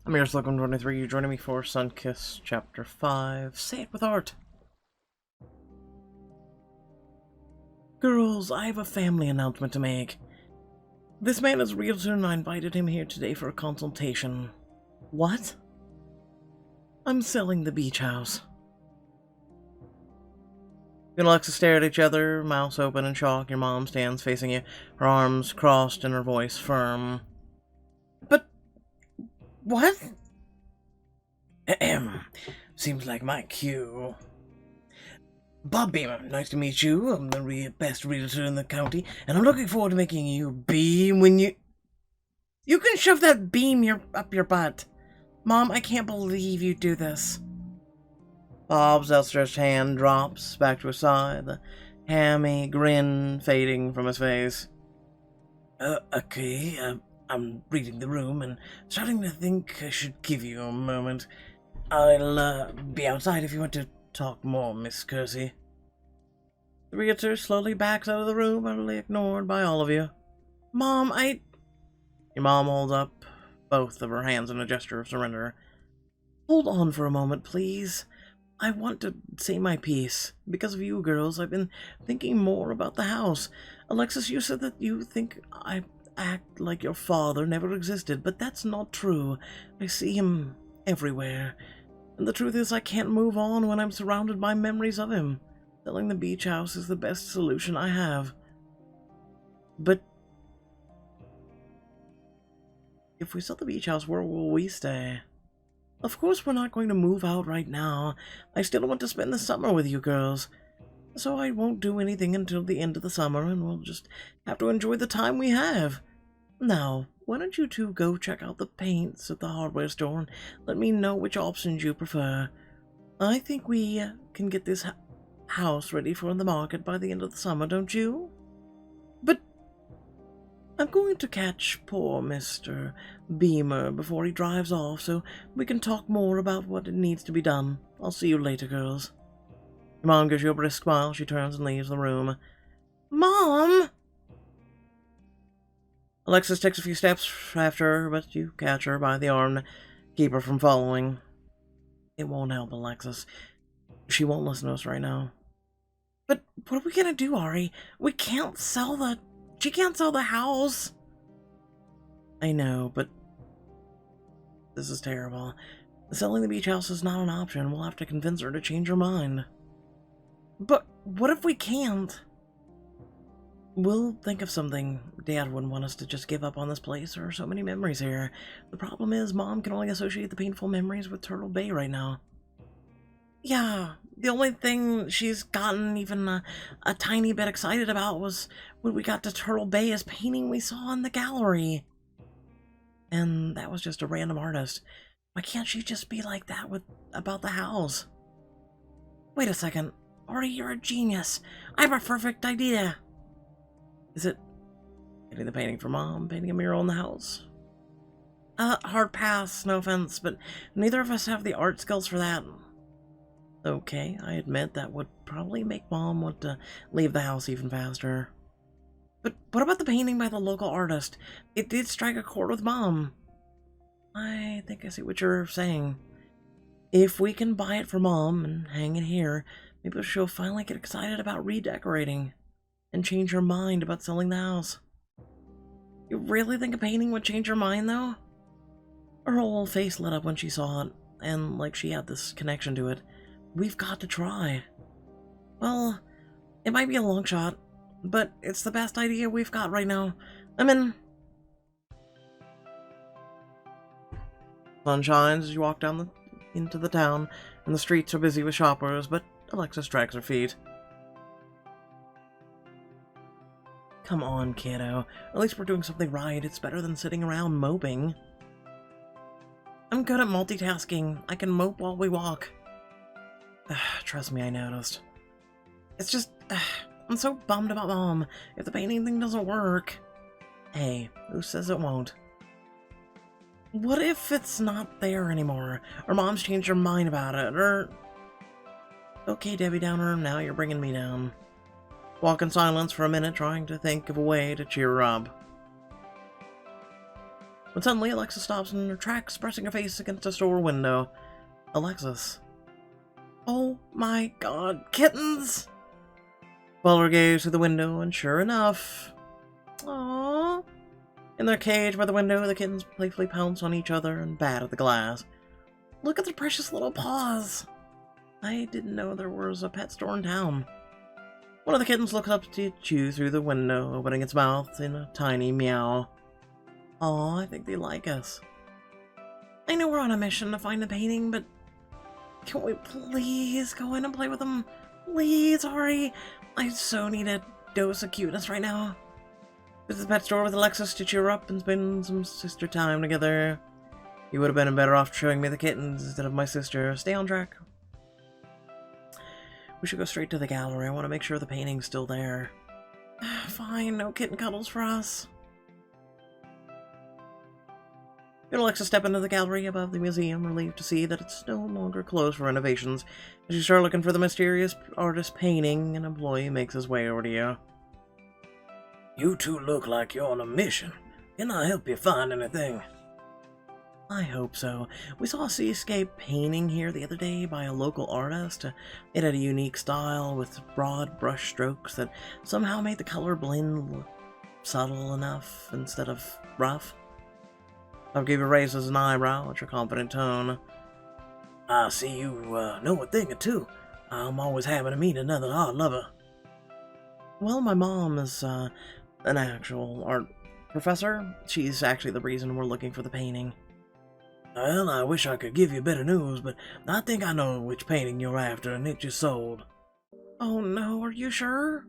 I'm here, Confronting. You joining me for Sunkissed Chapter 5. Say it with art. Girls, I have a family announcement to make. This man is a realtor and I invited him here today for a consultation. What? I'm selling the beach house. You and Alexa stare at each other, mouths open in shock. Your mom stands facing you, her arms crossed and her voice firm. But... what? Ahem. Seems like my cue. Bob Beamer, nice to meet you. I'm the best realtor in the county, and I'm looking forward to making you beam when you... You can shove that beam up your butt. Mom, I can't believe you do this. Bob's outstretched hand drops back to his side, the hammy grin fading from his face. Okay, I'm reading the room and starting to think I should give you a moment. I'll be outside if you want to talk more, Miss Kersey. The realtor slowly backs out of the room, utterly ignored by all of you. Mom, Your mom holds up both of her hands in a gesture of surrender. Hold on for a moment, please. I want to say my piece. Because of you girls, I've been thinking more about the house. Alexis, you said that you think I act like your father never existed, but that's not true. I see him everywhere. And the truth is I can't move on when I'm surrounded by memories of him. Selling the beach house is the best solution I have. But if we sell the beach house, where will we stay? Of course we're not going to move out right now. I still want to spend the summer with you girls. So I won't do anything until the end of the summer, and we'll just have to enjoy the time we have. Now, why don't you two go check out the paints at the hardware store and let me know which options you prefer. I think we can get this house ready for the market by the end of the summer, don't you? But I'm going to catch poor Mr. Beamer before he drives off, so we can talk more about what needs to be done. I'll see you later, girls. Your mom gives you a brisk smile. She turns and leaves the room. Mom! Alexis takes a few steps after her, but you catch her by the arm to keep her from following. It won't help, Alexis. She won't listen to us right now. But what are we gonna do, Ari? We can't sell the... She can't sell the house. I know, but this is terrible. Selling the beach house is not an option. We'll have to convince her to change her mind. But what if we can't? We'll think of something. Dad wouldn't want us to just give up on this place. There are so many memories here. The problem is Mom can only associate the painful memories with Turtle Bay right now. Yeah, the only thing she's gotten even a tiny bit excited about was when we got to Turtle Bay, as painting we saw in the gallery. And that was just a random artist. Why can't she just be like that about the house? Wait a second. Ari, you're a genius. I have a perfect idea. Is it getting the painting for Mom, painting a mural in the house? Hard pass, no offense, but neither of us have the art skills for that. Okay, I admit that would probably make Mom want to leave the house even faster. But what about the painting by the local artist? It did strike a chord with Mom. I think I see what you're saying. If we can buy it for Mom and hang it here, maybe she'll finally get excited about redecorating and change her mind about selling the house. You really think a painting would change her mind, though? Her whole face lit up when she saw it, and like she had this connection to it. We've got to try. Well, it might be a long shot, but it's the best idea we've got right now. I'm in. Sun shines as you walk down into the town, and the streets are busy with shoppers, but Alexis drags her feet. Come on, kiddo. At least we're doing something right. It's better than sitting around moping. I'm good at multitasking. I can mope while we walk. Trust me, I noticed. It's just, I'm so bummed about Mom. If the painting thing doesn't work... Hey, who says it won't? What if it's not there anymore? Or Mom's changed her mind about it, or... Okay, Debbie Downer, now you're bringing me down. Walk in silence for a minute, trying to think of a way to cheer her up. when suddenly Alexis stops in her tracks, pressing her face against a store window. Alexis. Oh my god, kittens! Follow her gaze through the window, and sure enough... Aww. In their cage by the window, the kittens playfully pounce on each other and bat at the glass. Look at their precious little paws! I didn't know there was a pet store in town. One of the kittens looks up to you through the window, opening its mouth in a tiny meow. Aw, I think they like us. I know we're on a mission to find the painting, but can we please go in and play with them? Please, Ari. I so need a dose of cuteness right now. Visit the pet store with Alexis to cheer up and spend some sister time together. You would have been better off showing me the kittens instead of my sister. Stay on track. We should go straight to the gallery. I want to make sure the painting's still there. Fine, no kitten cuddles for us. You and Alexa step into the gallery above the museum, relieved to see that it's no longer closed for renovations. As you start looking for the mysterious artist painting, an employee makes his way over to you. You two look like you're on a mission. Can I help you find anything? I hope so. We saw a seascape painting here the other day by a local artist. It had a unique style with broad brush strokes that somehow made the color blend look subtle enough instead of rough. Upkeeper raises an eyebrow at your confident tone. I see you know a thing or two. I'm always happy to meet another art lover. Well, my mom is an actual art professor. She's actually the reason we're looking for the painting. Well, I wish I could give you better news, but I think I know which painting you're after and it just sold. Oh no, are you sure?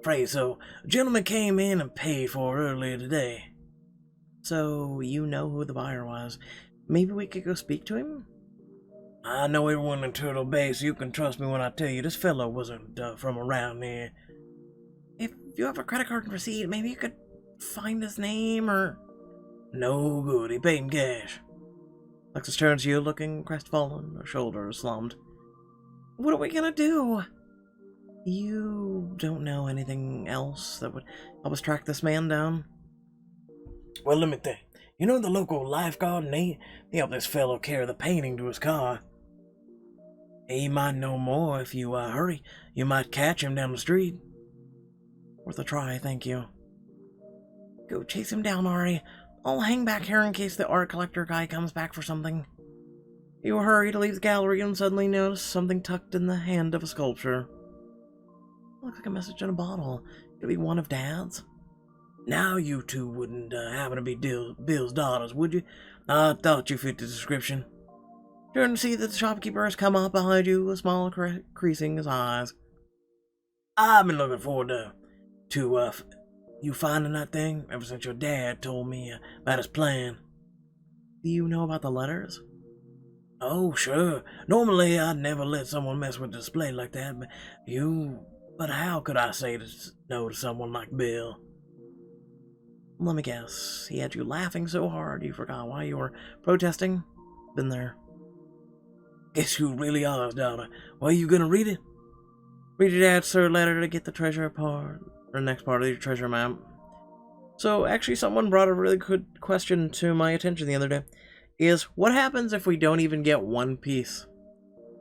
Afraid so. A gentleman came in and paid for it earlier today. So, you know who the buyer was. Maybe we could go speak to him? I know everyone in Turtle Bay, so you can trust me when I tell you this fellow wasn't from around here. If you have a credit card and receipt, maybe you could find his name, or... No good, he paid in cash. Alexis turns to you, looking crestfallen, her shoulders slumped. What are we gonna do? You don't know anything else that would help us track this man down? Well, let me think. You know the local lifeguard, Nate? He helped this fellow carry the painting to his car. He might know more if you hurry. You might catch him down the street. Worth a try, thank you. Go chase him down, Ari. I'll hang back here in case the art collector guy comes back for something. You hurry to leave the gallery and suddenly notice something tucked in the hand of a sculpture. Looks like a message in a bottle. Could it be one of Dad's? Now you two wouldn't happen to be Bill's daughters, would you? I thought you fit the description. Turn to see that the shopkeeper has come up behind you, a smile creasing his eyes. I've been looking forward to you finding that thing ever since your dad told me about his plan. Do you know about the letters? Oh, sure. Normally, I'd never let someone mess with a display like that, but how could I say no to someone like Bill? Let me guess. He had you laughing so hard you forgot why you were protesting? Been there. Guess you really are his daughter. Well, you gonna read it? Read your dad's third letter to get the treasure part, or next part of your treasure map. So, actually, someone brought a really good question to my attention the other day. Is, what happens if we don't even get one piece?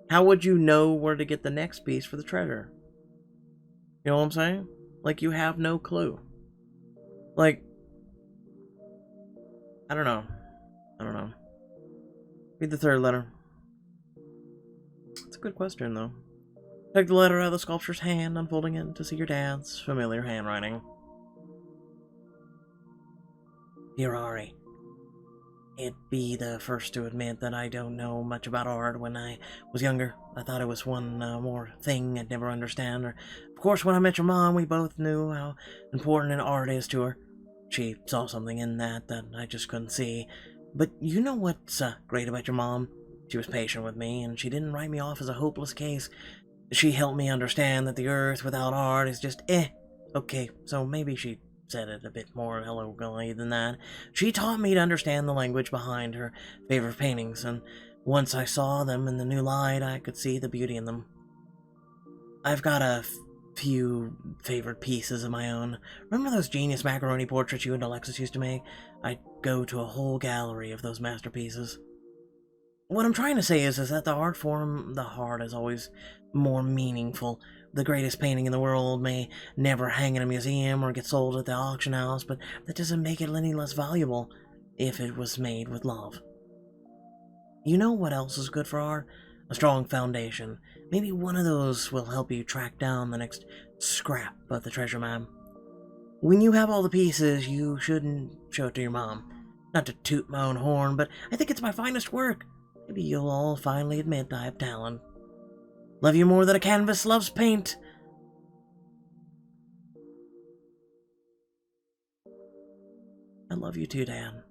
How would you know where to get the next piece for the treasure? You know what I'm saying? Like, you have no clue. Like, I don't know. Read the third letter. It's a good question, though. Take the letter out of the sculpture's hand, unfolding it to see your dad's familiar handwriting. Dear Ari, I'd be the first to admit that I don't know much about art. When I was younger, I thought it was one more thing I'd never understand. Of course, when I met your mom, we both knew how important an art is to her. She saw something in that I just couldn't see. But you know what's great about your mom? She was patient with me, and she didn't write me off as a hopeless case. She helped me understand that the earth without art is just Okay, so maybe she said it a bit more eloquently than that. She taught me to understand the language behind her favorite paintings, and once I saw them in the new light, I could see the beauty in them. I've got a few favorite pieces of my own. Remember those genius macaroni portraits you and Alexis used to make? I'd go to a whole gallery of those masterpieces. What I'm trying to say is that the art form, the heart, is always more meaningful. The greatest painting in the world may never hang in a museum or get sold at the auction house, but that doesn't make it any less valuable if it was made with love. You know what else is good for art? A strong foundation. Maybe one of those will help you track down the next scrap of the treasure map. When you have all the pieces, you shouldn't show it to your mom. Not to toot my own horn, but I think it's my finest work. Maybe you'll all finally admit I have talent. Love you more than a canvas loves paint. I love you too, Dan.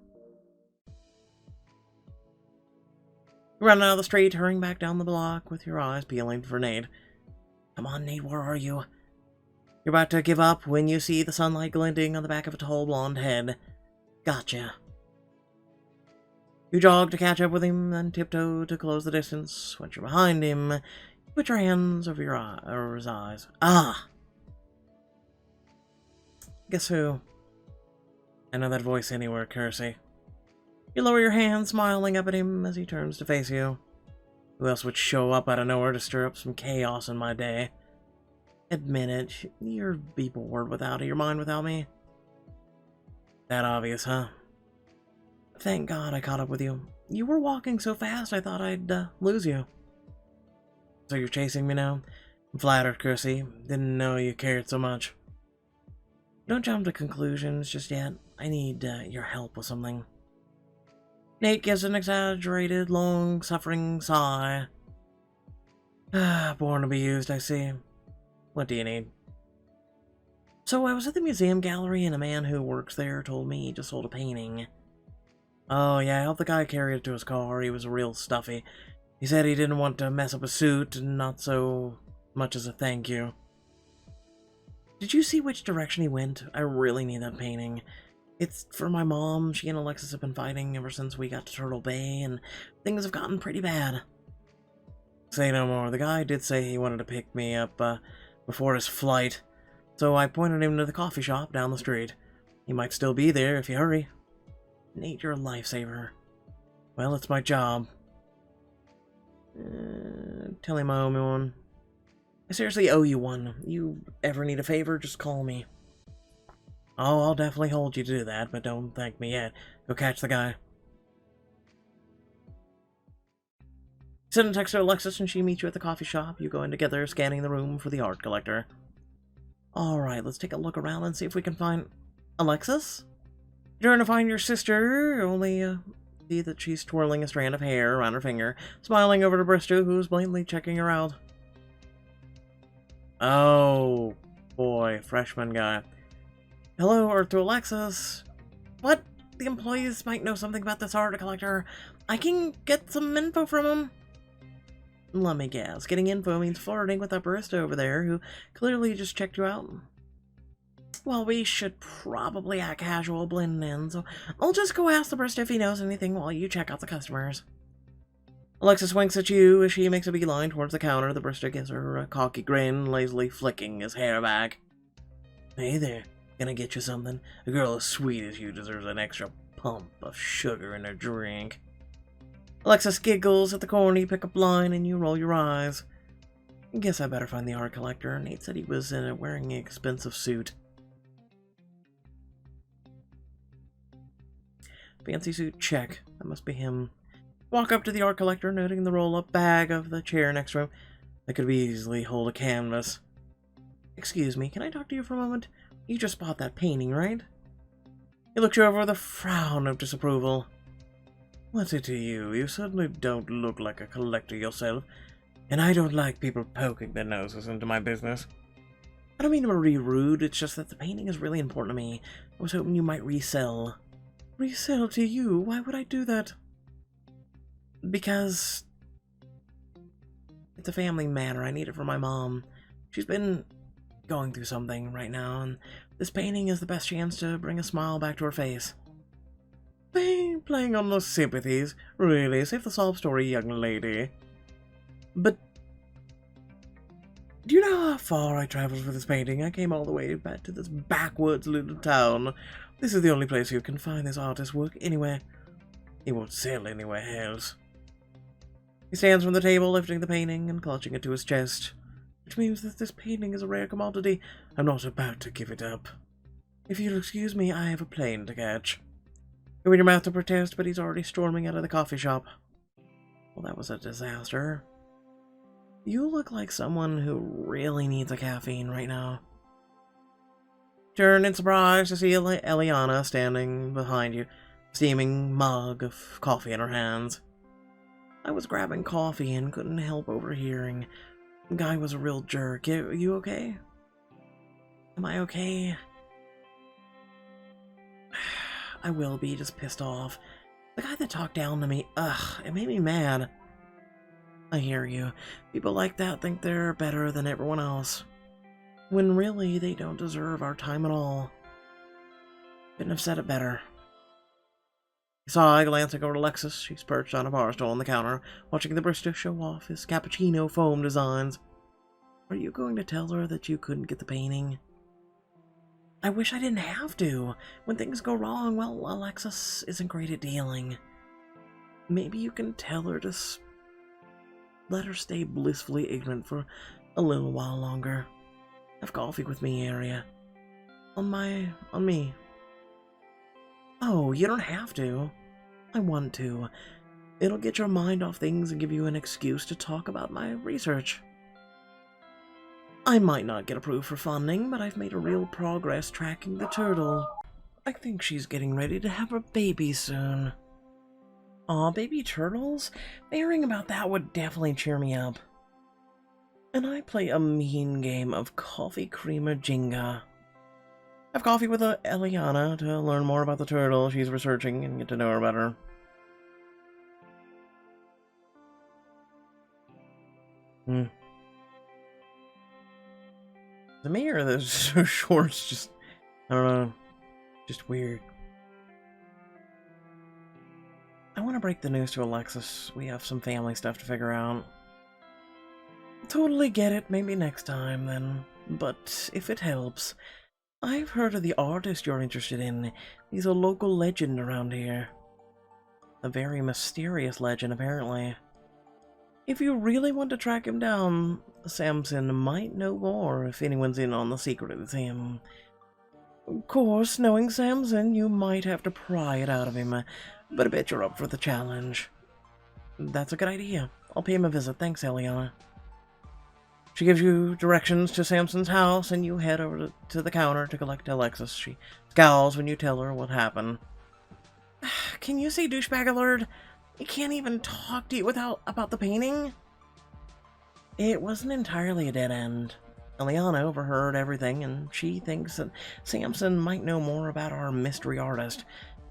Running out of the street, hurrying back down the block with your eyes peeling for Nate. Come on, Nate, where are you? You're about to give up when you see the sunlight glinting on the back of a tall blonde head. Gotcha. You jog to catch up with him, then tiptoe to close the distance. Once you're behind him, you put your hands over his eyes. Ah! Guess who? I know that voice anywhere, Kersey. You lower your hand, smiling up at him as he turns to face you. Who else would show up out of nowhere to stir up some chaos in my day? Admit it, you'd be bored without your mind without me. That obvious, huh? Thank God I caught up with you. You were walking so fast I thought I'd lose you. So you're chasing me now? I'm flattered, Kersey. Didn't know you cared so much. Don't jump to conclusions just yet. I need your help with something. Nate gives an exaggerated, long-suffering sigh. Born to be used, I see. What do you need? So I was at the museum gallery and a man who works there told me he just sold a painting. Oh yeah, I helped the guy carry it to his car. He was real stuffy. He said he didn't want to mess up his suit, and not so much as a thank you. Did you see which direction he went? I really need that painting. It's for my mom. She and Alexis have been fighting ever since we got to Turtle Bay, and things have gotten pretty bad. Say no more. The guy did say he wanted to pick me up before his flight, so I pointed him to the coffee shop down the street. He might still be there if you hurry. Nate, you're a lifesaver. Well, it's my job. Tell him I owe me one. I seriously owe you one. You ever need a favor, just call me. Oh, I'll definitely hold you to do that, but don't thank me yet. Go catch the guy. Send a text to Alexis and she meets you at the coffee shop. You go in together, scanning the room for the art collector. Alright, let's take a look around and see if we can find... Alexis? You're trying to find your sister, only see that she's twirling a strand of hair around her finger, smiling over to Bristow, who's blatantly checking her out. Oh, boy, freshman guy. Hello, Earth to Alexis. What? The employees might know something about this art collector. I can get some info from him. Let me guess. Getting info means flirting with that barista over there, who clearly just checked you out. Well, we should probably act casual, blend in, so I'll just go ask the barista if he knows anything while you check out the customers. Alexis winks at you as she makes a beeline towards the counter. The barista gives her a cocky grin, lazily flicking his hair back. Hey there. Gonna get you something? A girl as sweet as you deserves an extra pump of sugar in her drink. Alexis giggles at the corny pickup line and you roll your eyes. Guess I better find the art collector. Nate said he was wearing an expensive suit. Fancy suit, check. That must be him. Walk up to the art collector, noting the roll-up bag of the chair next to him. That could easily hold a canvas. Excuse me, can I talk to you for a moment? You just bought that painting, right? He looked you over with a frown of disapproval. What's it to you? You certainly don't look like a collector yourself, and I don't like people poking their noses into my business. I don't mean to be rude, it's just that the painting is really important to me. I was hoping you might resell. Resell to you? Why would I do that? Because it's a family matter. I need it for my mom. She's been going through something right now, and this painting is the best chance to bring a smile back to her face. Playing on those sympathies. Really, save the sob story, young lady. But Do you know how far I traveled for this painting? I came all the way back to this backwoods little town. This is the only place you can find this artist's work anywhere. He won't sell anywhere else. He stands from the table, lifting the painting and clutching it to his chest, which means that this painting is a rare commodity. I'm not about to give it up. If you'll excuse me, I have a plane to catch. You open your mouth to protest, but he's already storming out of the coffee shop. Well, that was a disaster. You look like someone who really needs a caffeine right now. Turn in surprise to see Eliana standing behind you, steaming mug of coffee in her hands. I was grabbing coffee and couldn't help overhearing. The guy was a real jerk. You okay? Am I okay? I will be just pissed off. The guy that talked down to me, it made me mad. I hear you. People like that think they're better than everyone else, when really they don't deserve our time at all. Couldn't have said it better. I saw I glancing over to Lexus. She's perched on a bar stool on the counter, watching the barista show off his cappuccino foam designs. Are you going to tell her that you couldn't get the painting? I wish I didn't have to. When things go wrong, well, Alexis isn't great at dealing. Maybe you can tell her to let her stay blissfully ignorant for a little while longer. Have coffee with me, area. On me. Oh, you don't have to. I want to. It'll get your mind off things and give you an excuse to talk about my research. I might not get approved for funding, but I've made a real progress tracking the turtle. I think she's getting ready to have a baby soon. Aw, baby turtles? Hearing about that would definitely cheer me up. And I play a mean game of coffee creamer Jenga. Have coffee with Eliana to learn more about the turtle she's researching and get to know her better. The me or the shorts just, I don't know, just weird. I want to break the news to Alexis. We have some family stuff to figure out. Totally get it, maybe next time then. But if it helps, I've heard of the artist you're interested in. He's a local legend around here. A very mysterious legend, apparently. If you really want to track him down, Samson might know more if anyone's in on the secret it's him. Of course, knowing Samson, you might have to pry it out of him, but I bet you're up for the challenge. That's a good idea. I'll pay him a visit. Thanks, Eliana. She gives you directions to Samson's house, and you head over to the counter to collect Alexis. She scowls when you tell her what happened. Can you say douchebag alert? I can't even talk to you about the painting? It wasn't entirely a dead end. Eliana overheard everything, and she thinks that Samson might know more about our mystery artist.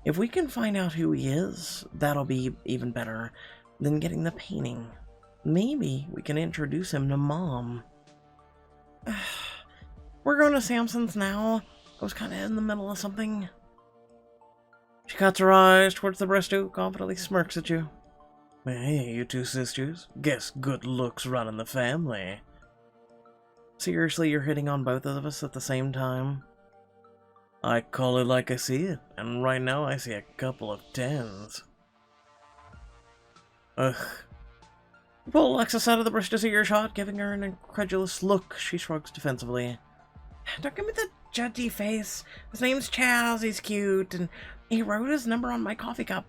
If we can find out who he is, that'll be even better than getting the painting. Maybe we can introduce him to Mom. We're going to Samson's now. I was kind of in the middle of something. She cuts her eyes towards the barista who confidently smirks at you. Hey, you two sisters. Guess good looks run in the family. Seriously, you're hitting on both of us at the same time? I call it like I see it, and right now I see a couple of 10s. Ugh. You pull Alexis out of the barista's earshot, giving her an incredulous look. She shrugs defensively. Don't give me the judgy face. His name's Chaz, he's cute, and he wrote his number on my coffee cup.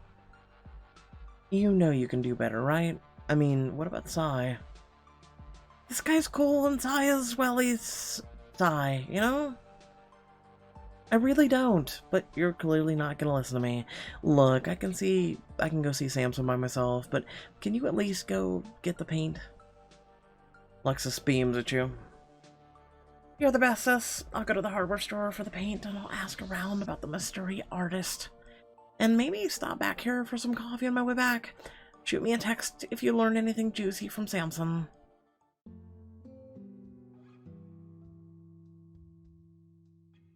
You know you can do better, right? I mean, what about Sai? This guy's cool, and Sai is, well, he's Sai, you know? I really don't, but you're clearly not gonna listen to me. Look, I can go see Samson by myself, but can you at least go get the paint? Lexus beams at you. You're the best, sis. I'll go to the hardware store for the paint, and I'll ask around about the mystery artist. And maybe stop back here for some coffee on my way back. Shoot me a text if you learned anything juicy from Samson.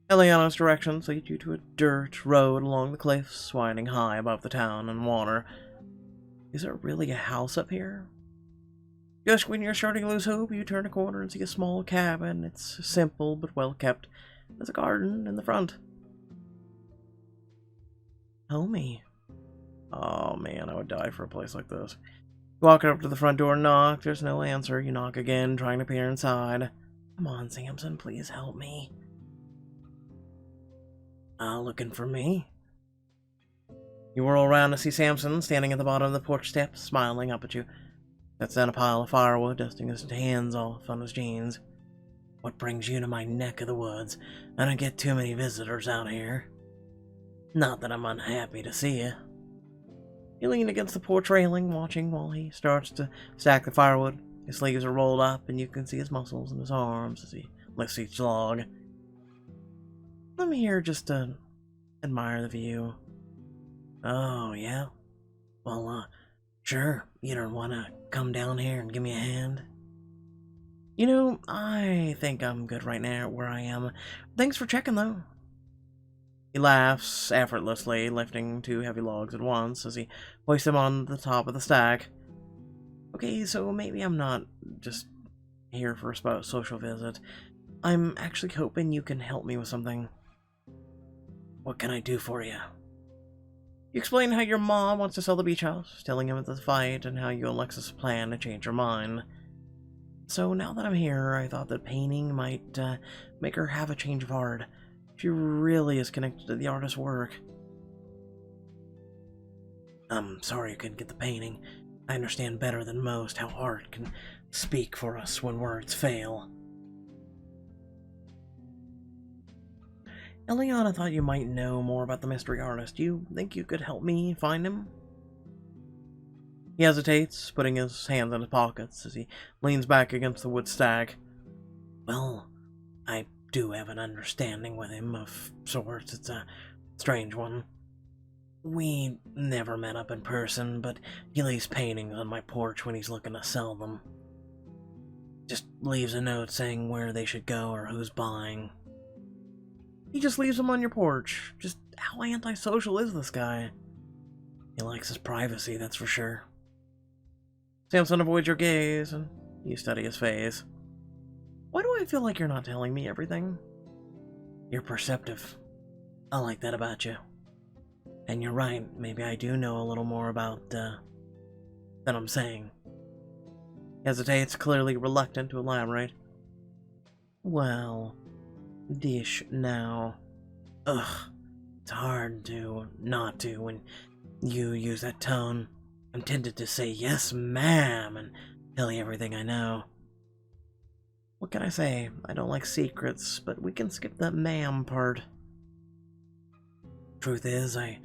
Eliana's directions lead you to a dirt road along the cliffs, winding high above the town and water. Is there really a house up here? Just when you're starting to lose hope, you turn a corner and see a small cabin. It's simple but well kept. There's a garden in the front. Homie. Oh man, I would die for a place like this. Walk up to the front door and knock. There's no answer. You knock again, trying to peer inside. Come on, Samson, please help me. Looking for me? You whirl around to see Samson standing at the bottom of the porch steps, smiling up at you. Sets down a pile of firewood, dusting his hands off on his jeans. What brings you to my neck of the woods? I don't get too many visitors out here. Not that I'm unhappy to see you. You lean against the porch railing, watching while he starts to stack the firewood. His sleeves are rolled up, and you can see his muscles in his arms as he lifts each log. I'm here just to admire the view. Oh, yeah? Well, sure. You don't want to come down here and give me a hand? You know, I think I'm good right now where I am. Thanks for checking, though. He laughs effortlessly, lifting 2 heavy logs at once as he hoists them on the top of the stack. Okay, so maybe I'm not just here for a social visit. I'm actually hoping you can help me with something. What can I do for you? You explain how your mom wants to sell the beach house, telling him of the fight, and how you and Alexis plan to change her mind. So now that I'm here, I thought that painting might make her have a change of heart. She really is connected to the artist's work. I'm sorry you couldn't get the painting. I understand better than most how art can speak for us when words fail. Eliana thought you might know more about the mystery artist. You think you could help me find him? He hesitates, putting his hands in his pockets as he leans back against the wood stack. Well, I do have an understanding with him of sorts. It's a strange one. We never met up in person, but he leaves paintings on my porch when he's looking to sell them. Just leaves a note saying where they should go or who's buying. He just leaves them on your porch. Just how antisocial is this guy? He likes his privacy, that's for sure. Samson avoids your gaze, and you study his face. Why do I feel like you're not telling me everything? You're perceptive. I like that about you. And you're right, maybe I do know a little more about, than I'm saying. He hesitates, clearly reluctant to elaborate. Well, dish now. Ugh, it's hard to not to when you use that tone. I'm tempted to say yes, ma'am, and tell you everything I know. What can I say? I don't like secrets, but we can skip that ma'am part. Truth is, I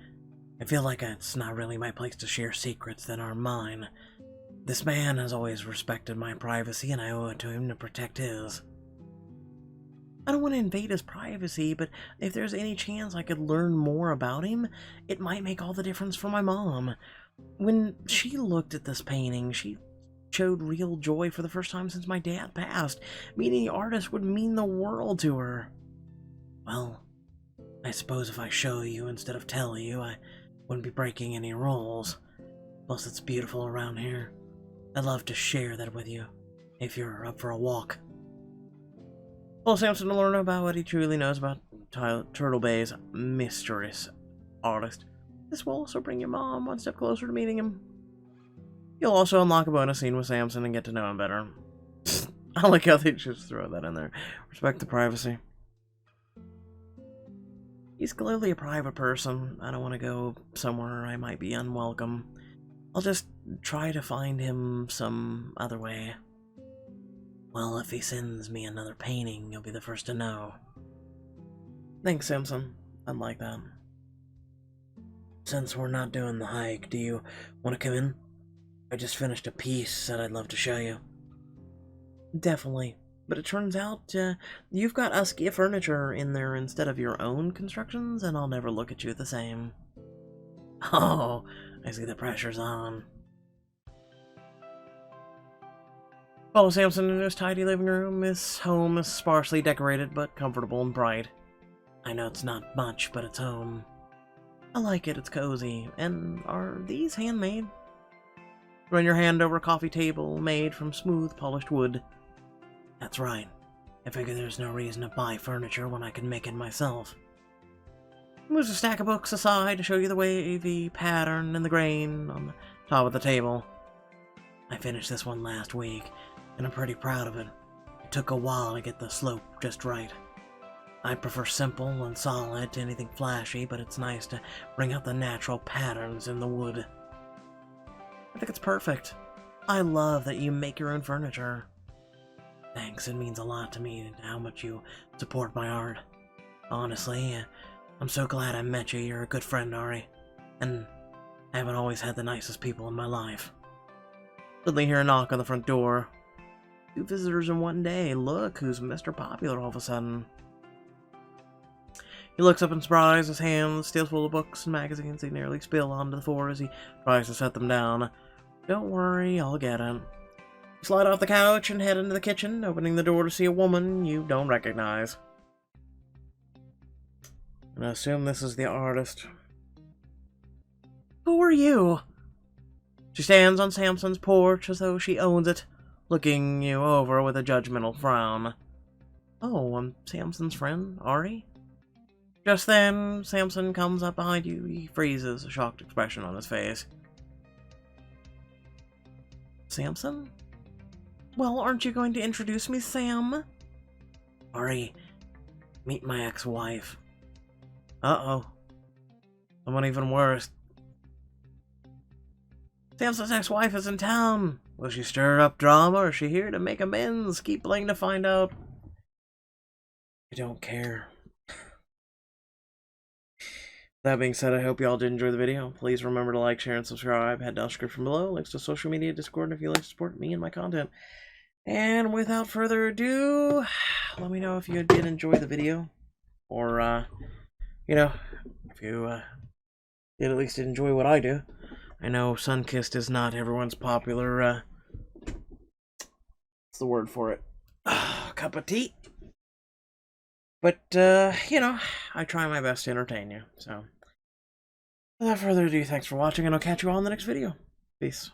feel like it's not really my place to share secrets that aren't mine. This man has always respected my privacy, and I owe it to him to protect his. I don't want to invade his privacy, but if there's any chance I could learn more about him, it might make all the difference for my mom. When she looked at this painting, she showed real joy for the first time since my dad passed. Meeting the artist would mean the world to her. Well, I suppose if I show you instead of tell you, I wouldn't be breaking any rules. Plus, it's beautiful around here. I'd love to share that with you, if you're up for a walk. Well, Samson to learn about what he truly knows about Turtle Bay's mysterious artist. This will also bring your mom one step closer to meeting him. You'll also unlock a bonus scene with Samson and get to know him better. I like how they just throw that in there. Respect the privacy. He's clearly a private person. I don't want to go somewhere I might be unwelcome. I'll just try to find him some other way. Well, if he sends me another painting, you'll be the first to know. Thanks, Samson. I'd like that. Since we're not doing the hike, do you want to come in? I just finished a piece that I'd love to show you. Definitely. But it turns out you've got IKEA furniture in there instead of your own constructions, and I'll never look at you the same. Oh, I see the pressure's on. Follow Samson in his tidy living room. His home is sparsely decorated, but comfortable and bright. I know it's not much, but it's home. I like it, it's cozy. And are these handmade? run your hand over a coffee table made from smooth, polished wood. That's right. I figure there's no reason to buy furniture when I can make it myself. Moves a stack of books aside to show you the wavy pattern and the grain on the top of the table. I finished this one last week, and I'm pretty proud of it. It took a while to get the slope just right. I prefer simple and solid to anything flashy, but it's nice to bring out the natural patterns in the wood. I think it's perfect. I love that you make your own furniture. Thanks, it means a lot to me how much you support my art. Honestly, I'm so glad I met you. You're a good friend, Ari. And I haven't always had the nicest people in my life. Suddenly hear a knock on the front door. 2 visitors in one day. Look, who's Mr. Popular all of a sudden. He looks up in surprise, his hands still full of books and magazines he nearly spill onto the floor as he tries to set them down. Don't worry, I'll get it. You slide off the couch and head into the kitchen, opening the door to see a woman you don't recognize. And I assume this is the artist. Who are you? She stands on Samson's porch as though she owns it, looking you over with a judgmental frown. Oh, I'm Samson's friend, Ari? Just then, Samson comes up behind you. He freezes, a shocked expression on his face. Samson? Well, aren't you going to introduce me, Sam? Ari, meet my ex-wife. Uh-oh. Someone even worse. Samson's ex-wife is in town. Will she stir up drama, or is she here to make amends? Keep playing to find out. I don't care. That being said, I hope you all did enjoy the video. Please remember to like, share, and subscribe. Head down the description below. Links to social media, Discord, if you'd like to support me and my content. And without further ado, let me know if you did enjoy the video. Or, you know, if you did at least enjoy what I do. I know Sunkissed is not everyone's popular, what's the word for it? Cup of tea. But, you know, I try my best to entertain you, so. Without further ado, thanks for watching, and I'll catch you all in the next video. Peace.